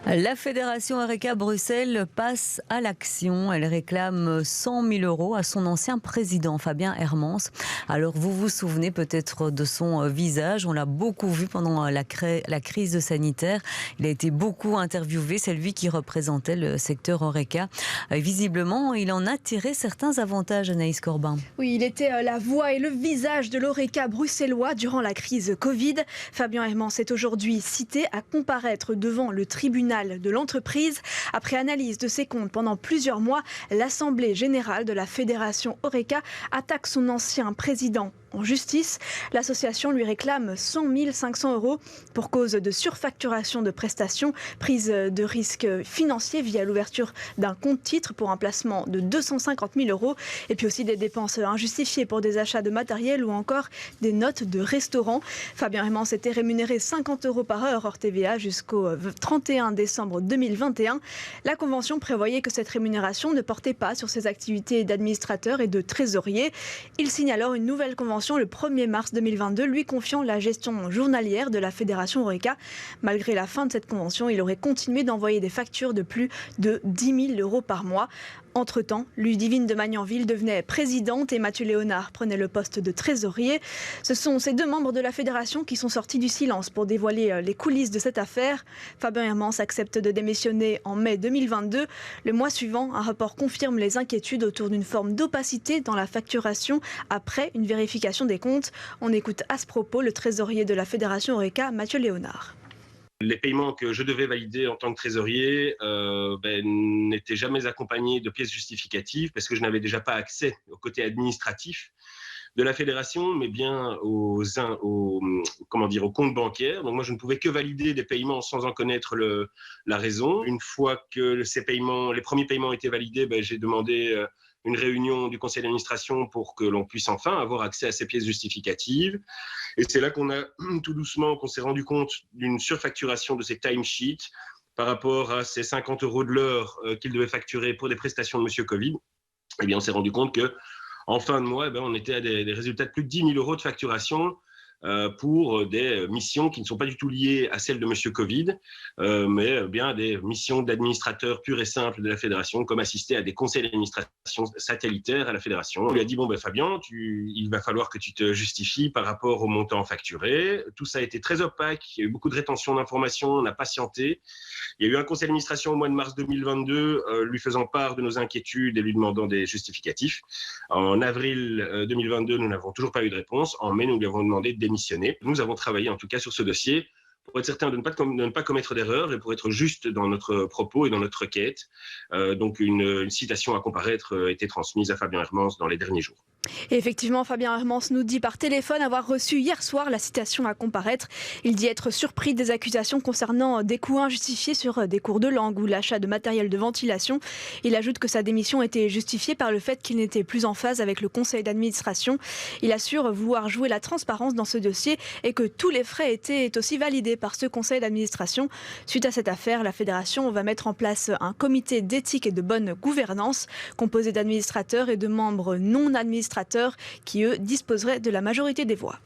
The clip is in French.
La Fédération Horeca Bruxelles passe à l'action. Elle réclame 100 000 euros à son ancien président, Fabien Hermans. Alors, vous vous souvenez peut-être de son visage. On l'a beaucoup vu pendant la crise sanitaire. Il a été beaucoup interviewé. C'est lui qui représentait le secteur Horeca. Visiblement, il en a tiré certains avantages, Anaïs Corbin. Oui, il était la voix et le visage de l'Horeca bruxellois durant la crise Covid. Fabien Hermans est aujourd'hui cité à comparaître devant le tribunal de l'entreprise. Après analyse de ses comptes pendant plusieurs mois, l'Assemblée générale de la Fédération Horeca attaque son ancien président en justice. L'association lui réclame 100 500 euros pour cause de surfacturation de prestations, prise de risques financiers via l'ouverture d'un compte titre pour un placement de 250 000 euros et puis aussi des dépenses injustifiées pour des achats de matériel ou encore des notes de restaurant. Fabien Hermans était rémunéré 50 euros par heure hors TVA jusqu'au 31 décembre 2021. La convention prévoyait que cette rémunération ne portait pas sur ses activités d'administrateur et de trésorier. Il signe alors une nouvelle convention le 1er mars 2022, lui confiant la gestion journalière de la Fédération Horeca. Malgré la fin de cette convention, il aurait continué d'envoyer des factures de plus de 10 000 euros par mois. Entre-temps, Ludivine de Magnanville devenait présidente et Mathieu Léonard prenait le poste de trésorier. Ce sont ces deux membres de la fédération qui sont sortis du silence pour dévoiler les coulisses de cette affaire. Fabien Hermans accepte de démissionner en mai 2022. Le mois suivant, un rapport confirme les inquiétudes autour d'une forme d'opacité dans la facturation après une vérification des comptes. On écoute à ce propos le trésorier de la fédération Horeca, Mathieu Léonard. Les paiements que je devais valider en tant que trésorier n'étaient jamais accompagnés de pièces justificatives parce que je n'avais déjà pas accès au côté administratif de la fédération, mais bien au compte bancaire. Donc moi, je ne pouvais que valider des paiements sans en connaître la raison. Une fois que les premiers paiements étaient validés, j'ai demandé une réunion du conseil d'administration pour que l'on puisse enfin avoir accès à ces pièces justificatives. Et c'est là qu'on s'est rendu compte d'une surfacturation de ces timesheets par rapport à ces 50 euros de l'heure qu'il devait facturer pour des prestations de Monsieur Covid. Eh bien, on s'est rendu compte qu'en fin de mois, on était à des résultats de plus de 10 000 euros de facturation pour des missions qui ne sont pas du tout liées à celles de Monsieur Covid, mais bien des missions d'administrateur pur et simple de la fédération, comme assister à des conseils d'administration satellitaires à la fédération. On lui a dit, Fabien, il va falloir que tu te justifies par rapport au montant facturé. Tout ça a été très opaque, il y a eu beaucoup de rétention d'informations, on a patienté. Il y a eu un conseil d'administration au mois de mars 2022 lui faisant part de nos inquiétudes et lui demandant des justificatifs. En avril 2022, nous n'avons toujours pas eu de réponse. En mai, nous lui avons demandé de démissionner. Nous avons travaillé en tout cas sur ce dossier pour être certain de ne pas commettre d'erreur et pour être juste dans notre propos et dans notre requête. Donc une citation à comparaître a été transmise à Fabien Hermans dans les derniers jours. Et effectivement, Fabien Hermans nous dit par téléphone avoir reçu hier soir la citation à comparaître. Il dit être surpris des accusations concernant des coûts injustifiés sur des cours de langue ou l'achat de matériel de ventilation. Il ajoute que sa démission était justifiée par le fait qu'il n'était plus en phase avec le conseil d'administration. Il assure vouloir jouer la transparence dans ce dossier et que tous les frais étaient aussi validés par ce conseil d'administration. Suite à cette affaire, la fédération va mettre en place un comité d'éthique et de bonne gouvernance composé d'administrateurs et de membres non administrateurs qui, eux, disposeraient de la majorité des voix.